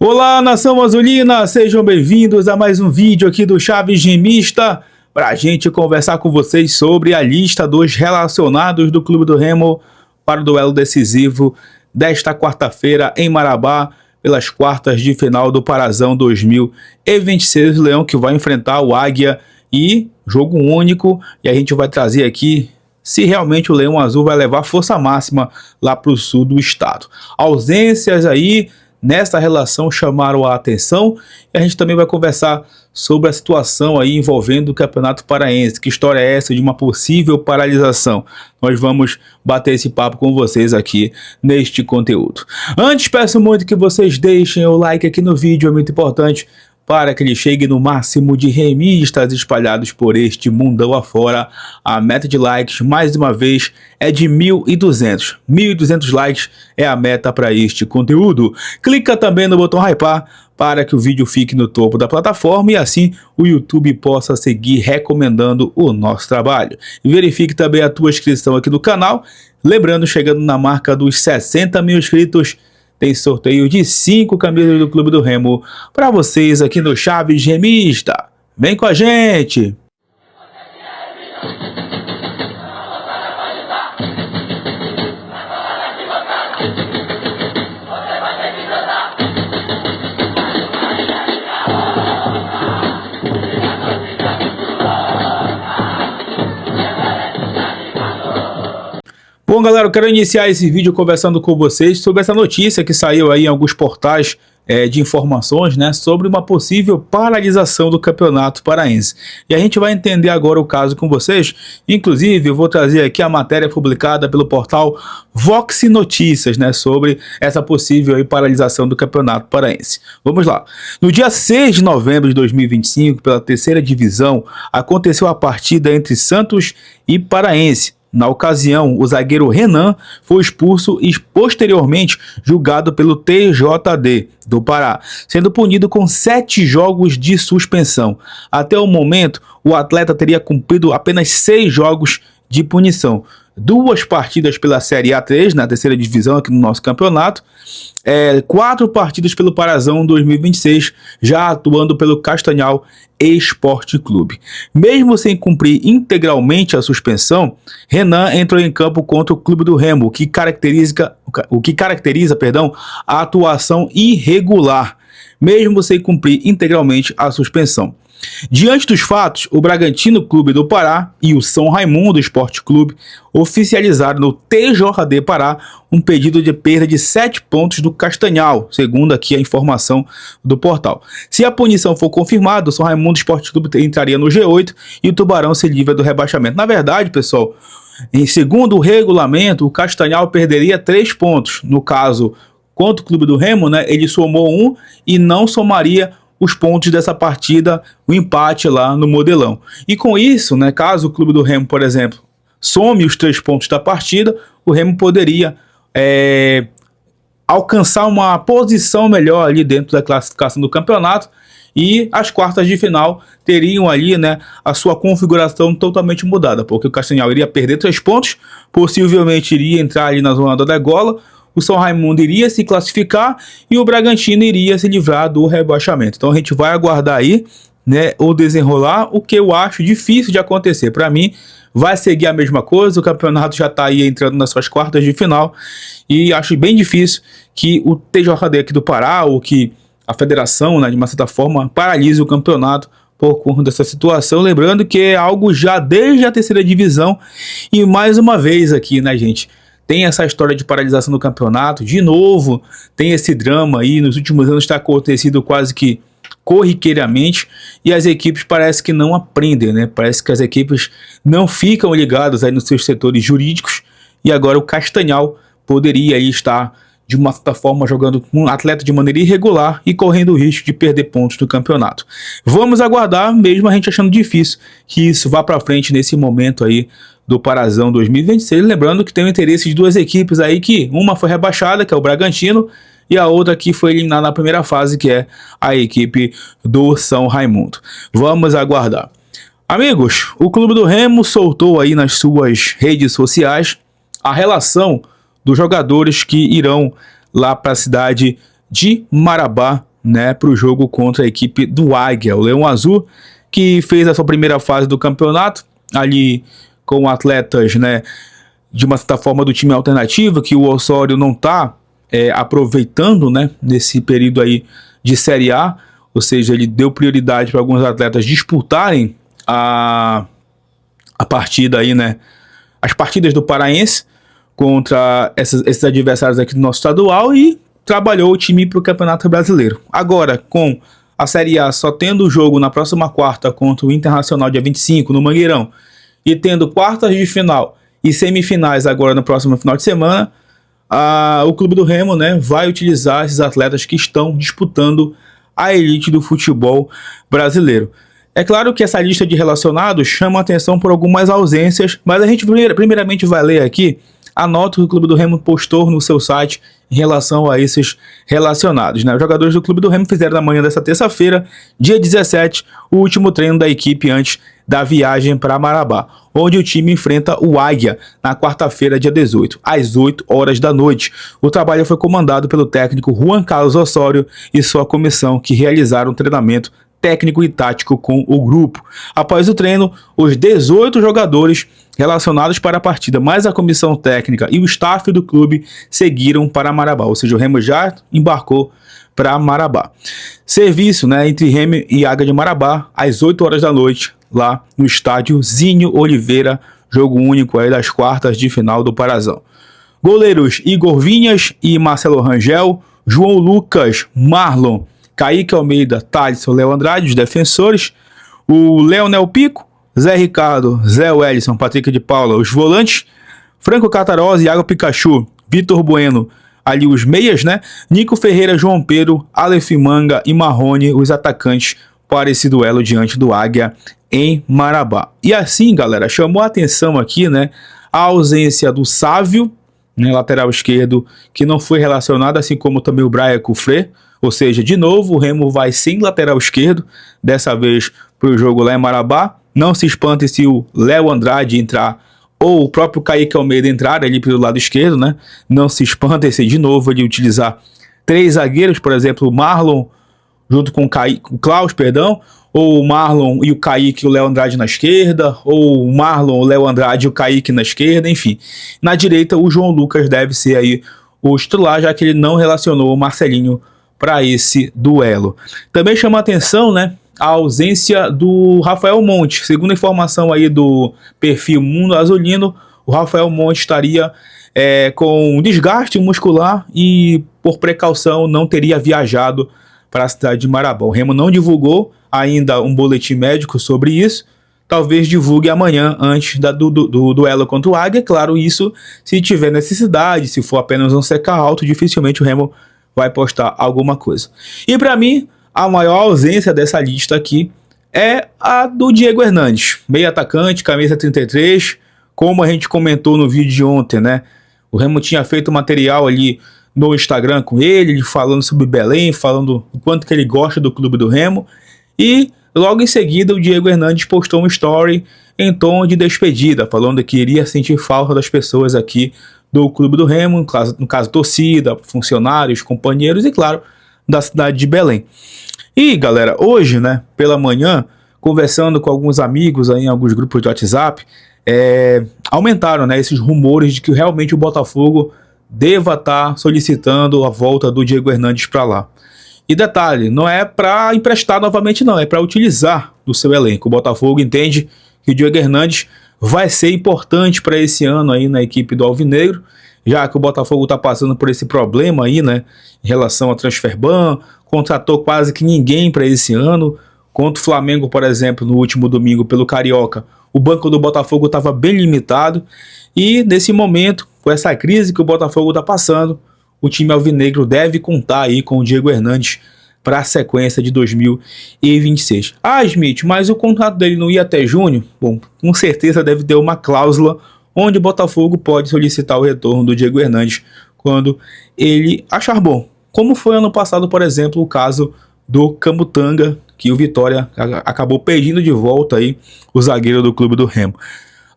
Olá, nação azulina, sejam bem-vindos a mais um vídeo aqui do Chaves Remista para a gente conversar com vocês sobre a lista dos relacionados do Clube do Remo para o duelo decisivo desta quarta-feira em Marabá, pelas quartas de final do Parazão 2026. O Leão que vai enfrentar o Águia e jogo único, e a gente vai trazer aqui se realmente o Leão Azul vai levar força máxima lá para o sul do estado. Ausências aí nessa relação chamaram a atenção, e a gente também vai conversar sobre a situação aí envolvendo o Campeonato Paraense. Que história é essa de uma possível paralisação? Nós vamos bater esse papo com vocês aqui neste conteúdo. Antes, peço muito que vocês deixem o like aqui no vídeo, é muito importante para que ele chegue no máximo de remistas espalhados por este mundão afora. A meta de likes, mais uma vez, é de 1.200. 1.200 likes é a meta para este conteúdo. Clica também no botão hypar para que o vídeo fique no topo da plataforma e assim o YouTube possa seguir recomendando o nosso trabalho. E verifique também a tua inscrição aqui no canal. Lembrando, chegando na marca dos 60 mil inscritos, tem sorteio de 5 camisas do Clube do Remo para vocês aqui no Chaves Remista. Vem com a gente! Bom, galera, eu quero iniciar esse vídeo conversando com vocês sobre essa notícia que saiu aí em alguns portais de informações, né, sobre uma possível paralisação do Campeonato Paraense. E a gente vai entender agora o caso com vocês. Inclusive, eu vou trazer aqui a matéria publicada pelo portal Vox Notícias, né, sobre essa possível aí paralisação do Campeonato Paraense. Vamos lá. No dia 6 de novembro de 2025, pela terceira divisão, aconteceu a partida entre Santos e Paraense. Na ocasião, o zagueiro Renan foi expulso e posteriormente julgado pelo TJD do Pará, sendo punido com 7 jogos de suspensão. Até o momento, o atleta teria cumprido apenas 6 jogos de punição. 2 partidas pela Série A3, na terceira divisão aqui no nosso campeonato, 4 partidas pelo Parazão 2026, já atuando pelo Castanhal Esporte Clube. Mesmo sem cumprir integralmente a suspensão, Renan entrou em campo contra o Clube do Remo, o que caracteriza a atuação irregular, mesmo sem cumprir integralmente a suspensão. Diante dos fatos, o Bragantino Clube do Pará e o São Raimundo Esporte Clube oficializaram no TJD Pará um pedido de perda de 7 pontos do Castanhal, segundo aqui a informação do portal. Se a punição for confirmada, o São Raimundo Esporte Clube entraria no G8 e o Tubarão se livra do rebaixamento. Na verdade, pessoal, segundo o regulamento, o Castanhal perderia 3 pontos. No caso, contra o Clube do Remo, né, ele somou 1 e não somaria os pontos dessa partida, o empate lá no Modelão. E com isso, né, caso o Clube do Remo, por exemplo, some os 3 pontos da partida, o Remo poderia alcançar uma posição melhor ali dentro da classificação do campeonato, e as quartas de final teriam ali, né, a sua configuração totalmente mudada, porque o Castanhal iria perder 3 pontos, possivelmente iria entrar ali na zona da degola, o São Raimundo iria se classificar e o Bragantino iria se livrar do rebaixamento. Então a gente vai aguardar aí, né, o desenrolar, o que eu acho difícil de acontecer. Para mim, vai seguir a mesma coisa, o campeonato já está aí entrando nas suas quartas de final, e acho bem difícil que o TJD aqui do Pará, ou que a federação, né, de uma certa forma, paralise o campeonato por conta dessa situação. Lembrando que é algo já desde a terceira divisão, e mais uma vez aqui, né, gente, tem essa história de paralisação do campeonato, de novo, tem esse drama aí, nos últimos anos está acontecido quase que corriqueiramente, e as equipes parece que não aprendem, né? Parece que as equipes não ficam ligadas aí nos seus setores jurídicos, e agora o Castanhal poderia aí estar, de uma certa forma, jogando com um atleta de maneira irregular e correndo o risco de perder pontos no campeonato. Vamos aguardar, mesmo a gente achando difícil que isso vá para frente nesse momento aí do Parazão 2026, lembrando que tem o interesse de 2 equipes aí, que uma foi rebaixada, que é o Bragantino, e a outra que foi eliminada na primeira fase, que é a equipe do São Raimundo. Vamos aguardar. Amigos, o Clube do Remo soltou aí nas suas redes sociais a relação dos jogadores que irão lá para a cidade de Marabá né, para o jogo contra a equipe do Águia, o Leão Azul, que fez a sua primeira fase do campeonato, ali com atletas, né, de uma certa forma do time alternativo, que o Osório não está aproveitando, né, nesse período aí de Série A, ou seja, ele deu prioridade para alguns atletas disputarem a partida aí, né, as partidas do Paraense contra esses adversários aqui do nosso estadual e trabalhou o time para o Campeonato Brasileiro. Agora, com a Série A só tendo o jogo na próxima quarta contra o Internacional dia 25 no Mangueirão e tendo quartas de final e semifinais agora no próximo final de semana, o Clube do Remo, né, vai utilizar esses atletas que estão disputando a elite do futebol brasileiro. É claro que essa lista de relacionados chama atenção por algumas ausências, mas a gente primeiramente vai ler aqui a nota que o Clube do Remo postou no seu site em relação a esses relacionados, né? Os jogadores do Clube do Remo fizeram na manhã dessa terça-feira, dia 17, o último treino da equipe antes da viagem para Marabá, onde o time enfrenta o Águia na quarta-feira, dia 18, às 8 horas da noite. O trabalho foi comandado pelo técnico Juan Carlos Osório e sua comissão, que realizaram um treinamento técnico e tático com o grupo. Após o treino, os 18 jogadores relacionados para a partida, mais a comissão técnica e o staff do clube seguiram para Marabá, ou seja, o Remo já embarcou para Marabá. Serviço, né, entre Remo e Águia de Marabá, às 8 horas da noite, lá no estádio Zinho Oliveira, jogo único aí das quartas de final do Parazão. Goleiros Igor Vinhas e Marcelo Rangel, João Lucas, Marlon, Kaique Almeida, Thalisson, Léo Andrade, os defensores, o Leonel Pico, Zé Ricardo, Zé Wellison, Patrick de Paula, os volantes, Franco Catarose, Iago Pikachu, Vitor Bueno, ali os meias, né? Nico Ferreira, João Pedro, Aleph Manga e Marrone, os atacantes para esse duelo diante do Águia em Marabá. E assim, galera, chamou a atenção aqui, né, a ausência do Sávio, né, lateral esquerdo, que não foi relacionado, assim como também o Brian Cufré. Ou seja, de novo, o Remo vai sem lateral esquerdo, dessa vez para o jogo lá em Marabá. Não se espante se o Léo Andrade entrar, ou o próprio Kaique Almeida entrar ali pelo lado esquerdo, né? Não se espante se de novo ele utilizar 3 zagueiros, por exemplo, o Marlon junto com o Klaus, perdão, ou o Marlon e o Kaique e o Léo Andrade na esquerda, ou o Marlon, o Léo Andrade e o Kaique na esquerda, enfim. Na direita, o João Lucas deve ser aí o titular, já que ele não relacionou o Marcelinho para esse duelo. Também chama a atenção, né, a ausência do Rafael Monte. Segundo a informação aí do perfil Mundo Azulino, o Rafael Monte estaria com desgaste muscular e, por precaução, não teria viajado para a cidade de Marabá. O Remo não divulgou ainda um boletim médico sobre isso. Talvez divulgue amanhã, antes do duelo contra o Águia. Claro, isso se tiver necessidade, se for apenas um CK alto, dificilmente o Remo vai postar alguma coisa. E para mim, a maior ausência dessa lista aqui é a do Diego Hernandes, meio atacante, camisa 33, como a gente comentou no vídeo de ontem, né? O Remo tinha feito material ali no Instagram com ele falando sobre Belém, falando o quanto que ele gosta do clube do Remo, e logo em seguida o Diego Hernandes postou um story em tom de despedida, falando que iria sentir falta das pessoas aqui do Clube do Remo, no caso torcida, funcionários, companheiros e, claro, da cidade de Belém. E, galera, hoje, né, pela manhã, conversando com alguns amigos aí em alguns grupos de WhatsApp, aumentaram, né, esses rumores de que realmente o Botafogo deva estar solicitando a volta do Diego Hernandes para lá. E detalhe, não é para emprestar novamente não, é para utilizar do seu elenco. O Botafogo entende que o Diego Hernandes vai ser importante para esse ano aí na equipe do Alvinegro, já que o Botafogo está passando por esse problema aí, né, em relação a transfer ban, contratou quase que ninguém para esse ano. Contra o Flamengo, por exemplo, no último domingo pelo Carioca, o banco do Botafogo estava bem limitado e nesse momento, com essa crise que o Botafogo está passando, o time alvinegro deve contar aí com o Diego Hernandes para a sequência de 2026. Ah, Smith, mas o contrato dele não ia até junho? Bom, com certeza deve ter uma cláusula onde o Botafogo pode solicitar o retorno do Diego Hernandes quando ele achar bom. Como foi ano passado, por exemplo, o caso do Camutanga, que o Vitória acabou pedindo de volta aí o zagueiro do Clube do Remo.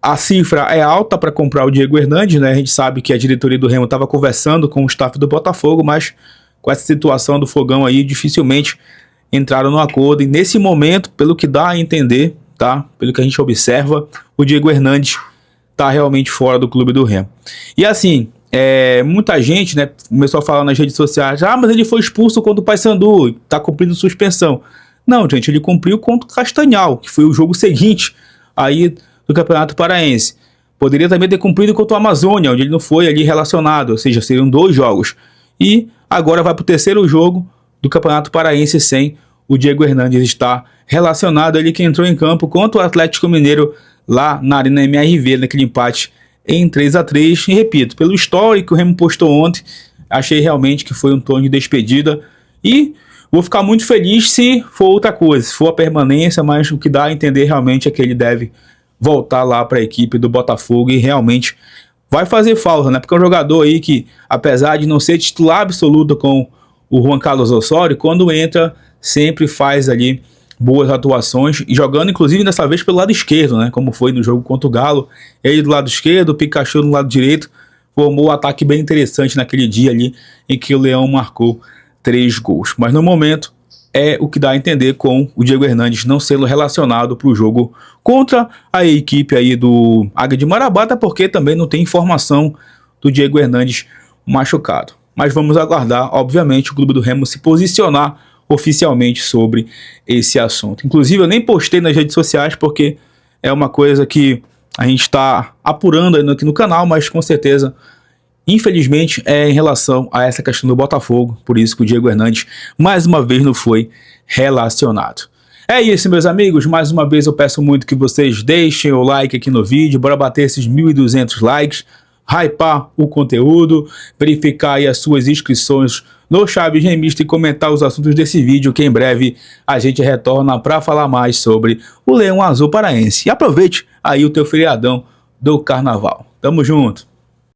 A cifra é alta para comprar o Diego Hernandes, né? A gente sabe que a diretoria do Remo estava conversando com o staff do Botafogo, mas com essa situação do Fogão aí, dificilmente entraram no acordo. E nesse momento, pelo que dá a entender, tá? Pelo que a gente observa, o Diego Hernandes tá realmente fora do clube do Remo. E assim, muita gente, né, começou a falar nas redes sociais, mas ele foi expulso contra o Paysandu, tá cumprindo suspensão. Não, gente, ele cumpriu contra o Castanhal, que foi o jogo seguinte aí do Campeonato Paraense. Poderia também ter cumprido contra o Amazônia, onde ele não foi ali relacionado, ou seja, seriam 2 jogos. E agora vai para o 3º jogo do Campeonato Paraense sem o Diego Hernandes estar relacionado. Ele que entrou em campo contra o Atlético Mineiro lá na Arena MRV, naquele empate em 3-3. E repito, pelo histórico que o Remo postou ontem, achei realmente que foi um tom de despedida. E vou ficar muito feliz se for outra coisa, se for a permanência, mas o que dá a entender realmente é que ele deve voltar lá para a equipe do Botafogo e realmente vai fazer falta, né? Porque é um jogador aí que, apesar de não ser titular absoluto com o Juan Carlos Osório, quando entra, sempre faz ali boas atuações, e jogando inclusive dessa vez pelo lado esquerdo, né? Como foi no jogo contra o Galo, ele do lado esquerdo, o Pikachu no lado direito, formou um ataque bem interessante naquele dia ali, em que o Leão marcou 3 gols. Mas no momento, é o que dá a entender com o Diego Hernandes não sendo relacionado para o jogo contra a equipe aí do Águia de Marabá, até porque também não tem informação do Diego Hernandes machucado. Mas vamos aguardar, obviamente, o clube do Remo se posicionar oficialmente sobre esse assunto. Inclusive, eu nem postei nas redes sociais porque é uma coisa que a gente está apurando ainda aqui no canal, mas com certeza, infelizmente, é em relação a essa questão do Botafogo, por isso que o Diego Hernandes mais uma vez não foi relacionado. É isso, meus amigos, mais uma vez eu peço muito que vocês deixem o like aqui no vídeo, bora bater esses 1.200 likes, hypar o conteúdo, verificar aí as suas inscrições no Chaves Remista e comentar os assuntos desse vídeo, que em breve a gente retorna para falar mais sobre o Leão Azul Paraense. E aproveite aí o teu feriadão do Carnaval. Tamo junto!